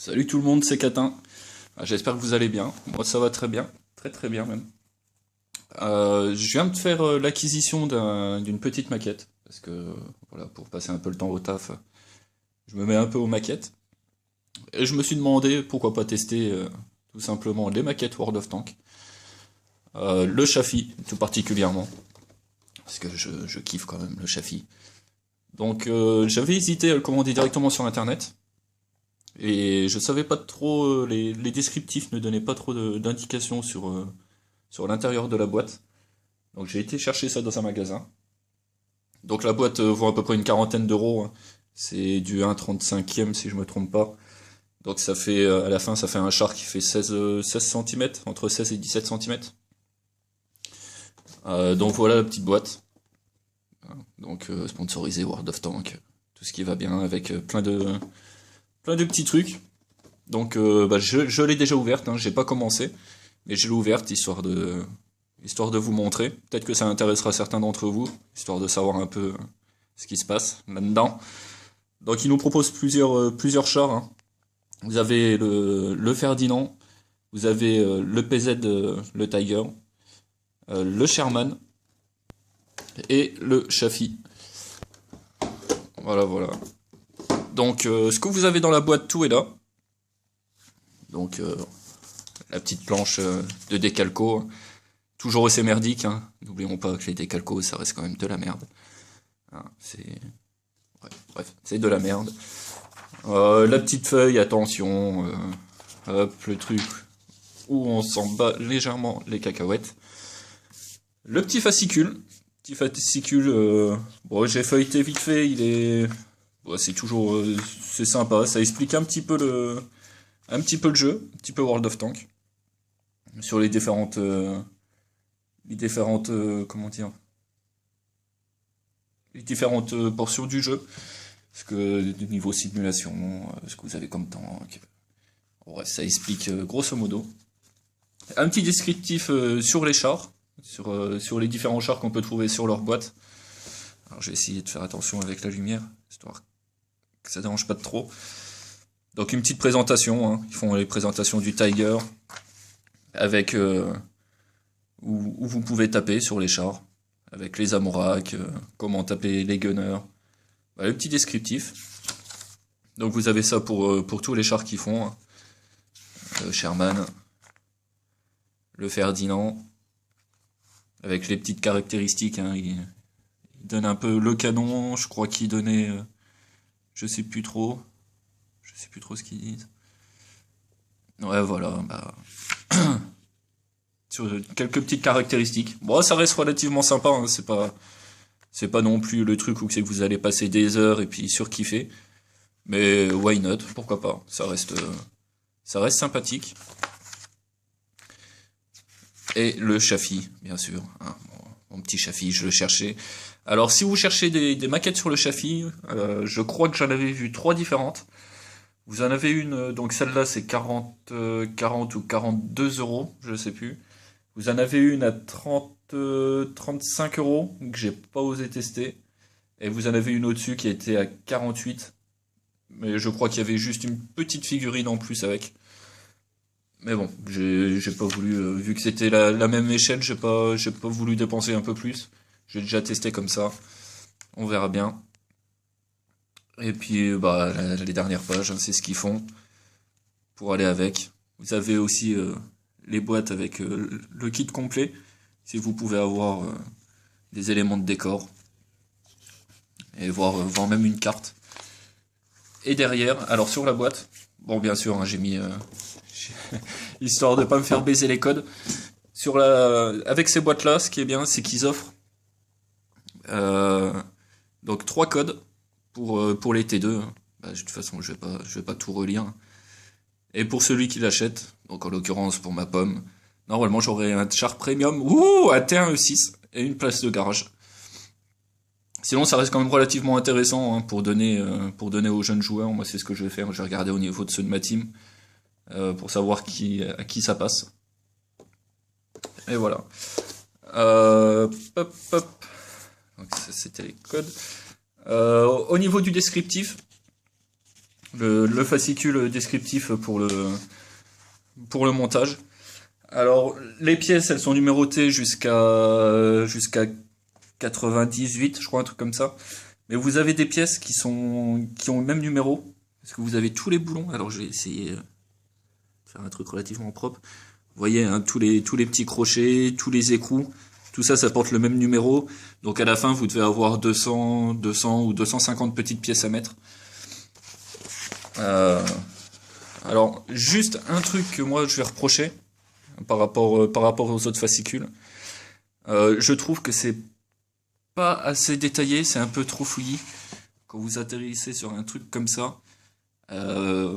Salut tout le monde, c'est Catin. J'espère que vous allez bien. Moi ça va très bien, très très bien même. Je viens de faire l'acquisition d'une petite maquette parce que voilà, pour passer un peu le temps au taf, je me mets un peu aux maquettes et je me suis demandé pourquoi pas tester tout simplement les maquettes World of Tanks, le Chafi tout particulièrement parce que je kiffe quand même le Chafi. Donc j'avais hésité à le commander directement sur internet. Et je savais pas trop, les descriptifs ne donnaient pas trop d'indications sur l'intérieur de la boîte. Donc j'ai été chercher ça dans un magasin. Donc la boîte vaut à peu près une quarantaine d'euros, hein. C'est du 1,35e si je me trompe pas. Donc ça fait, à la fin, ça fait un char qui fait 16 cm, entre 16 et 17 cm. Donc voilà la petite boîte. Donc sponsorisé World of Tanks. Tout ce qui va bien avec plein de petits trucs. Donc je l'ai déjà ouverte, hein, j'ai pas commencé, mais je l'ai ouverte histoire de vous montrer. Peut-être que ça intéressera certains d'entre vous, histoire de savoir un peu ce qui se passe là-dedans. Donc il nous propose plusieurs chars, hein. Vous avez le Ferdinand, vous avez le PZ, le Tiger, le Sherman et le Chafi. Voilà, voilà. Donc ce que vous avez dans la boîte, tout est là. Donc la petite planche de décalco, hein. Toujours assez merdique, hein. N'oublions pas que les décalcos, ça reste quand même de la merde. Hein, bref, c'est de la merde. La petite feuille, attention, hop, le truc où on s'en bat légèrement les cacahuètes. Le petit fascicule, bon, j'ai feuilleté vite fait, bon, c'est toujours, c'est sympa, ça explique un petit peu le jeu, un petit peu World of Tanks, sur comment dire, les différentes portions du jeu, parce que du niveau simulation, ce que vous avez comme tank, ouais, ça explique grosso modo. Un petit descriptif sur les chars, sur les différents chars qu'on peut trouver sur leur boîte. Alors j'ai essayé de faire attention avec la lumière, histoire que ça dérange pas de trop. Donc une petite présentation, hein. Ils font les présentations du Tiger, avec où vous pouvez taper sur les chars, avec les amoracs, comment taper les gunners. Bah, le petit descriptif. Donc vous avez ça pour tous les chars qu'ils font, hein. Le Sherman, le Ferdinand, avec les petites caractéristiques, hein. Il donne un peu le canon, je crois qu'il donnait, je sais plus trop ce qu'ils disent. Ouais, voilà, bah sur quelques petites caractéristiques. Bon, ça reste relativement sympa, hein. C'est pas non plus le truc où c'est que vous allez passer des heures et puis surkiffer. Mais why not, pourquoi pas. Ça reste sympathique. Et le Chafi, bien sûr, hein, mon petit Chafi, je le cherchais. Alors si vous cherchez des maquettes sur le Chafi, je crois que j'en avais vu 3 différentes. Vous en avez une, donc celle-là c'est 40 ou 42 euros, je sais plus. Vous en avez une à 35 euros, que j'ai pas osé tester. Et vous en avez une au-dessus qui était à 48. Mais je crois qu'il y avait juste une petite figurine en plus avec. Mais bon, j'ai pas voulu, vu que c'était la même échelle, j'ai pas voulu dépenser un peu plus. J'ai déjà testé comme ça. On verra bien. Et puis, bah, les dernières pages, hein, c'est ce qu'ils font pour aller avec. Vous avez aussi les boîtes avec le kit complet, si vous pouvez avoir des éléments de décor et voir même une carte. Et derrière, alors sur la boîte, bon bien sûr, hein, j'ai mis histoire de pas me faire baiser les codes. Avec ces boîtes-là, ce qui est bien, c'est qu'ils offrent euh, donc 3 codes pour les T2. Hein. Bah, de toute façon, je vais pas tout relire. Et pour celui qui l'achète, donc en l'occurrence pour ma pomme, normalement j'aurai un char premium, un T1 E6 et une place de garage. Sinon ça reste quand même relativement intéressant, hein, pour donner aux jeunes joueurs. Moi c'est ce que je vais faire, je vais regarder au niveau de ceux de ma team pour savoir à qui ça passe. Et voilà. Hop, hop. Donc ça, c'était les codes. Au niveau du descriptif, le fascicule descriptif pour le montage. Alors, les pièces, elles sont numérotées jusqu'à 98, je crois, un truc comme ça. Mais vous avez des pièces qui ont le même numéro, parce que vous avez tous les boulons. Alors, je vais essayer de faire un truc relativement propre. Vous voyez, hein, tous les petits crochets, tous les écrous, tout ça, ça porte le même numéro. Donc, à la fin, vous devez avoir 200 ou 250 petites pièces à mettre. Alors, juste un truc que moi, je vais reprocher par rapport aux autres fascicules. Je trouve que c'est pas assez détaillé, c'est un peu trop fouillis. Quand vous atterrissez sur un truc comme ça,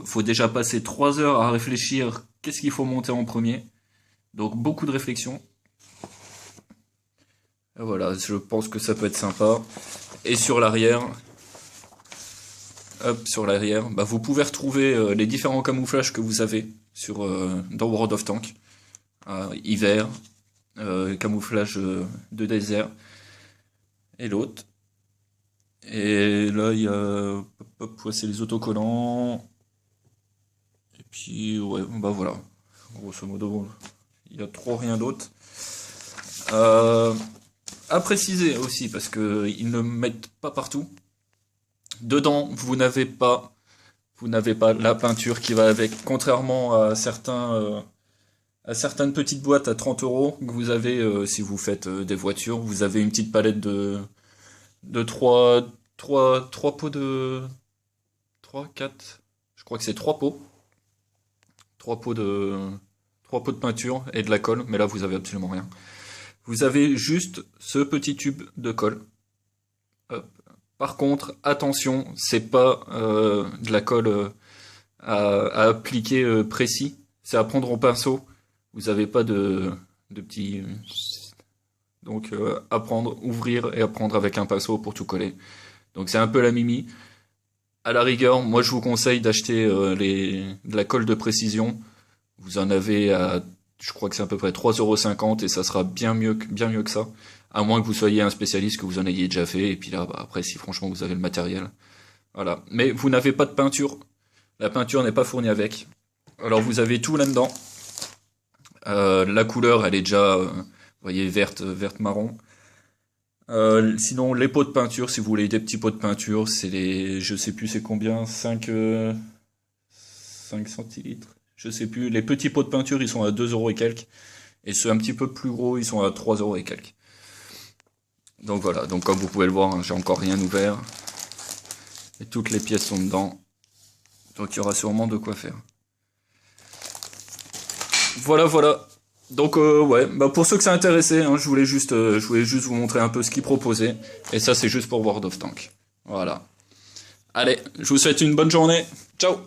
faut déjà passer 3 heures à réfléchir qu'est-ce qu'il faut monter en premier. Donc beaucoup de réflexion. Et voilà, je pense que ça peut être sympa. Et sur l'arrière, bah, vous pouvez retrouver les différents camouflages que vous avez dans World of Tanks. Hiver, camouflage de désert. Et l'autre. Et là, il y a... ouais, c'est les autocollants. Et puis, ouais, bah voilà. Grosso modo, il y a trop rien d'autre. À préciser aussi, parce que ils ne mettent pas partout. Dedans, vous n'avez pas la peinture qui va avec. Contrairement à certaines petites boîtes à 30 € que vous avez si vous faites des voitures, vous avez une petite palette de 3 pots de 3, 4, je crois que c'est 3 pots. 3 pots de peinture et de la colle, mais là vous avez absolument rien. Vous avez juste ce petit tube de colle. Hop. Par contre, attention, c'est pas de la colle à appliquer précis, c'est à prendre au pinceau. Vous n'avez pas de petits... Donc apprendre, ouvrir et apprendre avec un pinceau pour tout coller. Donc c'est un peu la mimi. À la rigueur, moi je vous conseille d'acheter de la colle de précision. Vous en avez à, je crois que c'est à peu près 3,50 € et ça sera bien mieux que ça. À moins que vous soyez un spécialiste, que vous en ayez déjà fait. Et puis là, bah, après, si franchement vous avez le matériel. Voilà. Mais vous n'avez pas de peinture. La peinture n'est pas fournie avec. Alors vous avez tout là-dedans. La couleur, elle est déjà, vous voyez, verte marron. Sinon, les pots de peinture, si vous voulez des petits pots de peinture, c'est les, je sais plus c'est combien, 5 centilitres, je sais plus. Les petits pots de peinture, ils sont à 2 € et quelques. Et ceux un petit peu plus gros, ils sont à 3 € et quelques. Donc voilà, donc comme vous pouvez le voir, hein, j'ai encore rien ouvert. Et toutes les pièces sont dedans. Donc il y aura sûrement de quoi faire. Voilà. Donc ouais, bah pour ceux que ça intéressait, hein, je voulais juste vous montrer un peu ce qu'ils proposaient. Et ça c'est juste pour World of Tanks. Voilà. Allez, je vous souhaite une bonne journée. Ciao.